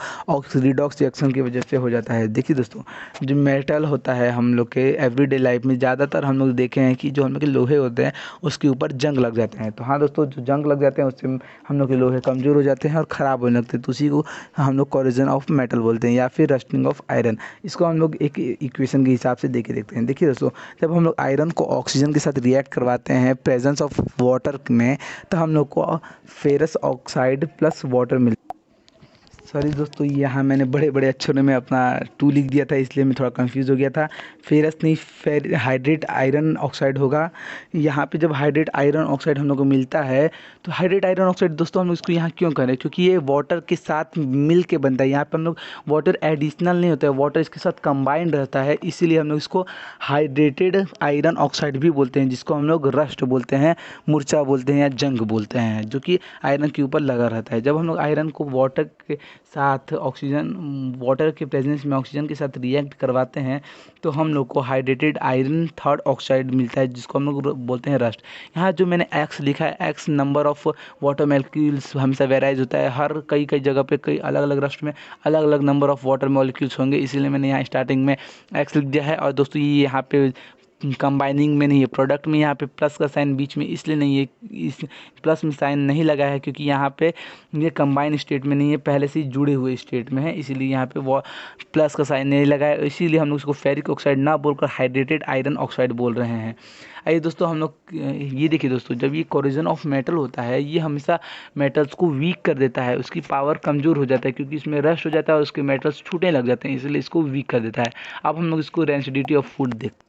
रिडॉक्स रिएक्शन की वजह से हो जाता है। देखिए दोस्तों, जो मेटल होता है हम लोग के एवरीडे लाइफ में ज़्यादातर हम लोग देखे हैं कि जो हम लोग के लोहे होते हैं उसके ऊपर जंग लग जाते हैं। तो हाँ दोस्तों, जो जंग लग जाते हैं उससे हम लोग के लोहे कमज़ोर हो जाते हैं और ख़राब होने लगते हैं, तो उसी को हम लोग कोरोजन ऑफ मेटल बोलते हैं, या फिर रस्टिंग ऑफ आयरन। इसको हम लोग एक इक्वेशन के हिसाब से देख के देखते हैं। देखिए दोस्तों, जब हम लोग आयरन को ऑक्सीजन के साथ रिएक्ट करवाते हैं प्रेजेंस ऑफ वाटर में, तो हम लोग को फेरस ऑक्साइड प्लस वाटर मिलता है। सॉरी दोस्तों, यहाँ मैंने बड़े बड़े अक्षरों में अपना 2 लिख दिया था, इसलिए मैं थोड़ा कंफ्यूज हो गया था। फेरस नहीं, हाइड्रेट आयरन ऑक्साइड होगा। यहाँ पे जब हाइड्रेट आयरन ऑक्साइड हम लोग को मिलता है, तो हाइड्रेट आयरन ऑक्साइड दोस्तों हम लोग इसको यहाँ क्यों करें, क्योंकि ये वाटर के साथ मिल के बनता है। यहाँ पे हम लोग वाटर एडिशनल नहीं होता है, वाटर इसके साथ कंबाइंड रहता है, इसीलिए हम लोग इसको हाइड्रेटेड आयरन ऑक्साइड भी बोलते हैं, जिसको हम लोग रस्ट बोलते हैं, मूर्छा बोलते हैं या जंग बोलते हैं, जो कि आयरन के ऊपर लगा रहता है। जब हम लोग आयरन को वाटर के साथ वाटर के प्रेजेंस में ऑक्सीजन के साथ रिएक्ट करवाते हैं, तो हम लोग को हाइड्रेटेड आयरन थर्ड ऑक्साइड मिलता है, जिसको हम लोग बोलते हैं रस्ट। यहाँ जो मैंने एक्स लिखा है, x number of water molecules हमेशा वेराइज होता है, हर कई जगह पे कई अलग अलग रस्ट में अलग अलग नंबर ऑफ वाटर मॉलिक्यूल्स होंगे, इसीलिए मैंने यहाँ स्टार्टिंग में एक्स लिख दिया है। और दोस्तों, ये यहाँ पे कंबाइनिंग में नहीं है, प्रोडक्ट में यहाँ पे प्लस का साइन बीच में इसलिए नहीं है, इस प्लस में साइन नहीं लगा है क्योंकि यहाँ पे ये कंबाइन स्टेट में नहीं है, पहले से ही जुड़े हुए स्टेट में है, इसीलिए यहाँ पे वो प्लस का साइन नहीं लगा है। इसीलिए हम लोग इसको फेरिक ऑक्साइड ना बोलकर हाइड्रेटेड आयरन ऑक्साइड बोल रहे हैं। आइए दोस्तों, हम लोग ये देखिए दोस्तों, जब ये कोरोजन ऑफ मेटल होता है, ये हमेशा मेटल्स को वीक कर देता है, उसकी पावर कमज़ोर हो जाता है, क्योंकि इसमें रस्ट हो जाता है और उसके मेटल्स छूटने लग जाते हैं, इसलिए इसको वीक कर देता है। अब हम लोग इसको डेंसिटी ऑफ फूड देखते हैं।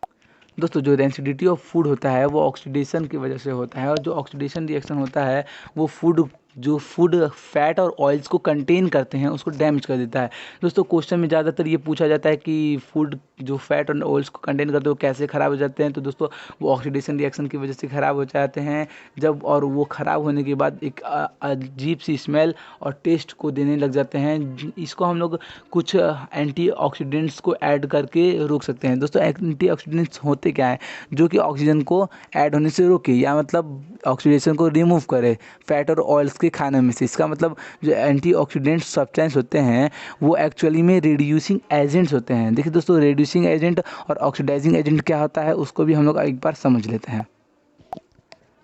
दोस्तों, जो डेंसिटी ऑफ फूड होता है वो ऑक्सीडेशन की वजह से होता है, और जो ऑक्सीडेशन रिएक्शन होता है वो फूड जो फूड फैट और ऑयल्स को कंटेन करते हैं उसको डैमेज कर देता है। दोस्तों क्वेश्चन में ज़्यादातर ये पूछा जाता है कि फूड जो फैट और ऑयल्स को कंटेन करते हैं वो कैसे ख़राब हो जाते हैं। तो दोस्तों वो ऑक्सीडेशन रिएक्शन की वजह से ख़राब हो जाते हैं जब, और वो ख़राब होने के बाद एक अजीब सी स्मेल और टेस्ट को देने लग जाते हैं। इसको हम लोग कुछ एंटीऑक्सीडेंट्स को ऐड करके रोक सकते हैं। दोस्तों एंटीऑक्सीडेंट्स होते क्या हैं, जो कि ऑक्सीजन को ऐड होने से रोके या मतलब ऑक्सीडेशन को रिमूव करे फैट और ऑयल्स के खाने में से। इसका मतलब जो एंटीऑक्सीडेंट सब्सटेंस होते हैं वो एक्चुअली में रिड्यूसिंग एजेंट्स होते हैं। देखिए दोस्तों, रिड्यूसिंग एजेंट और ऑक्सीडाइजिंग एजेंट क्या होता है उसको भी हम लोग एक बार समझ लेते हैं।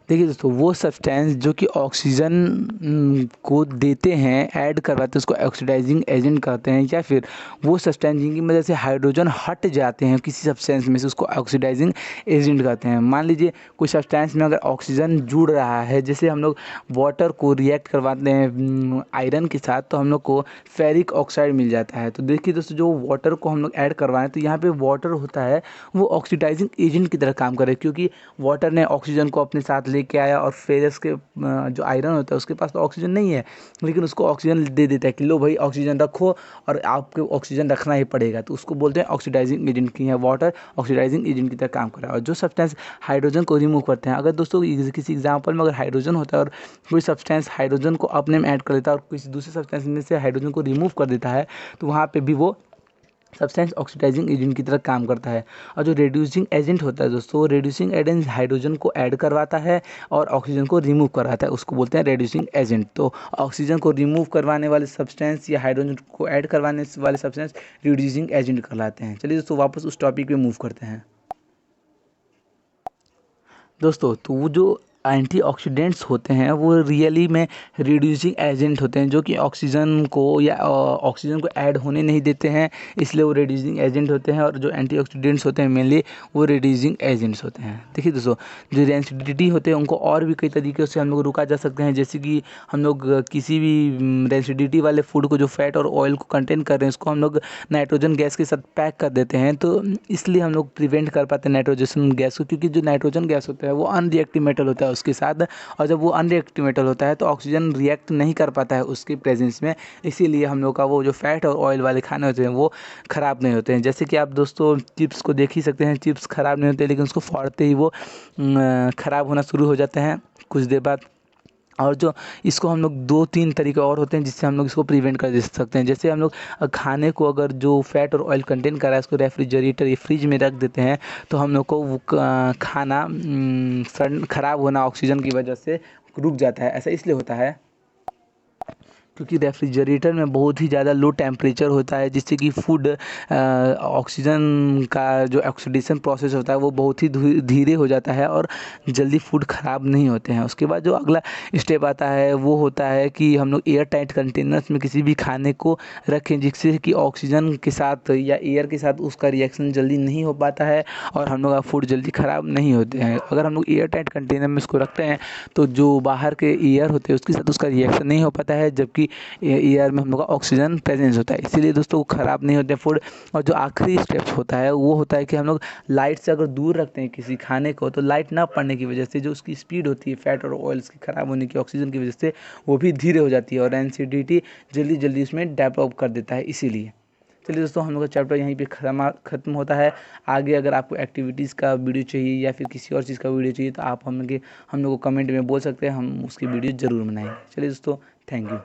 देखिए दोस्तों, वो सब्सटेंस जो कि ऑक्सीजन को देते हैं, ऐड करवाते हैं, उसको ऑक्सीडाइजिंग एजेंट कहते हैं। या फिर वो सब्सटेंस जिनकी वजह से हाइड्रोजन हट जाते हैं किसी सब्सटेंस में से, उसको ऑक्सीडाइजिंग एजेंट कहते हैं। मान लीजिए कोई सब्सटेंस में अगर ऑक्सीजन जुड़ रहा है, जैसे हम लोग वाटर को रिएक्ट करवाते हैं आयरन के साथ, तो हम लोग को फेरिक ऑक्साइड मिल जाता है। तो देखिए दोस्तों, जो वाटर को हम लोग ऐड करवाएं तो यहाँ पे वाटर होता है वो ऑक्सीडाइजिंग एजेंट की तरह काम करे, क्योंकि वाटर ने ऑक्सीजन को अपने साथ लेके आया और फेरस के जो आयरन होता है उसके पास तो ऑक्सीजन नहीं है, लेकिन उसको ऑक्सीजन दे देता है कि लो भाई ऑक्सीजन रखो, और आपको ऑक्सीजन रखना ही पड़ेगा। तो उसको बोलते हैं ऑक्सीडाइजिंग एजेंट की है, वाटर ऑक्सीडाइजिंग एजेंट की तरह काम कर रहा है। और जो सब्सटेंस हाइड्रोजन को रिमूव करते हैं, अगर दोस्तों किसी एग्जाम्पल में अगर हाइड्रोजन होता है और कोई सब्सटेंस हाइड्रोजन को अपने में ऐड कर देता है और किसी दूसरे सब्सटेंस में से हाइड्रोजन को रिमूव कर देता है, तो वहाँ पे भी वो सब्सटेंस ऑक्सीडाइजिंग एजेंट की तरह काम करता है। और जो रिड्यूसिंग एजेंट होता है दोस्तों, रिड्यूसिंग एजेंट हाइड्रोजन को ऐड करवाता है और ऑक्सीजन को रिमूव करवाता है, उसको बोलते हैं रिड्यूसिंग एजेंट। तो ऑक्सीजन को रिमूव करवाने वाले सब्सटेंस या हाइड्रोजन को ऐड करवाने वाले सब्सटेंस रिड्यूसिंग एजेंट कहलाते हैं। चलिए दोस्तों, वापस उस टॉपिक पे मूव करते हैं। दोस्तों तो वो जो एंटीऑक्सीडेंट्स होते हैं वो रियली में रिड्यूसिंग एजेंट होते हैं, जो कि ऑक्सीजन को या ऑक्सीजन को ऐड होने नहीं देते हैं, इसलिए वो रिड्यूसिंग एजेंट होते हैं। और जो एंटीऑक्सीडेंट्स होते हैं मेनली वो रिड्यूसिंग एजेंट्स होते हैं। देखिए दोस्तों, जो रेंसिडिटी होते हैं उनको और भी कई तरीके से हम लोग रुका जा सकते हैं, जैसे कि हम लोग किसी भी रेंसिडिटी वाले फूड को जो फैट और ऑयल को कंटेन कर रहे हैं उसको हम लोग नाइट्रोजन गैस के साथ पैक कर देते हैं। तो इसलिए हम लोग प्रिवेंट कर पाते हैं नाइट्रोजन गैस को, क्योंकि जो नाइट्रोजन गैस होता है वो अनरिएक्टिव मेटल होता है उसके साथ, और जब वो अनरिएक्टिव मेटल होता है तो ऑक्सीजन रिएक्ट नहीं कर पाता है उसके प्रेजेंस में। इसीलिए हम लोग का वो जो फैट और ऑयल वाले खाने होते हैं वो ख़राब नहीं होते हैं। जैसे कि आप दोस्तों चिप्स को देख ही सकते हैं, चिप्स ख़राब नहीं होते, लेकिन उसको फोड़ते ही वो ख़राब होना शुरू हो जाते हैं कुछ देर बाद। और जो इसको हम लोग 2-3 तरीके और होते हैं जिससे हम लोग इसको प्रिवेंट कर दे सकते हैं। जैसे हम लोग खाने को अगर जो फैट और ऑयल कंटेन कर रहा है उसको रेफ्रिजरेटर या फ्रिज में रख देते हैं, तो हम लोग को वो खाना ख़राब होना ऑक्सीजन की वजह से रुक जाता है। ऐसा इसलिए होता है क्योंकि रेफ्रिजरेटर में बहुत ही ज़्यादा लो टेम्परेचर होता है, जिससे कि फूड ऑक्सीजन का जो ऑक्सीडेशन प्रोसेस होता है वो बहुत ही धीरे हो जाता है और जल्दी फूड ख़राब नहीं होते हैं। उसके बाद जो अगला स्टेप आता है वो होता है कि हम लोग एयर टाइट कंटेनर्स में किसी भी खाने को रखें, जिससे कि ऑक्सीजन के साथ या एयर के साथ उसका रिएक्शन जल्दी नहीं हो पाता है और हम लोग का फूड जल्दी ख़राब नहीं होते हैं। अगर हम लोग एयर टाइट कंटेनर में इसको रखते हैं तो जो बाहर के एयर होते हैं उसके साथ उसका रिएक्शन नहीं हो पाता है, जबकि एयर में हम लोग का ऑक्सीजन प्रेजेंस होता है, इसीलिए दोस्तों वो ख़राब नहीं होते फूड। और जो आखिरी स्टेप होता है वो होता है कि हम लोग लाइट से अगर दूर रखते हैं किसी खाने को, तो लाइट ना पड़ने की वजह से जो उसकी स्पीड होती है फैट और ऑयल्स की ख़राब होने की ऑक्सीजन की वजह से वो भी धीरे हो जाती है और एसिडिटी जल्दी जल्दी उसमें डेवलप कर देता है। इसीलिए चलिए दोस्तों, हम लोग का चैप्टर यहीं पे ख़त्म होता है। आगे अगर आपको एक्टिविटीज़ का वीडियो चाहिए या फिर किसी और चीज़ का वीडियो चाहिए तो आप हम लोग को कमेंट में बोल सकते हैं, हम उसकी वीडियो ज़रूर बनाएंगे। चलिए दोस्तों, थैंक यू।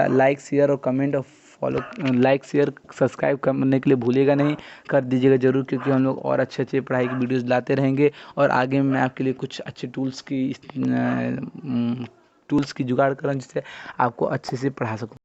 लाइक शेयर और कमेंट और फॉलो, लाइक शेयर सब्सक्राइब करने के लिए भूलिएगा नहीं, कर दीजिएगा ज़रूर, क्योंकि हम लोग और अच्छे अच्छे पढ़ाई की वीडियोस लाते रहेंगे और आगे मैं आपके लिए कुछ अच्छे टूल्स की जुगाड़ कर रहा हूँ जिससे आपको अच्छे से पढ़ा सकूँ।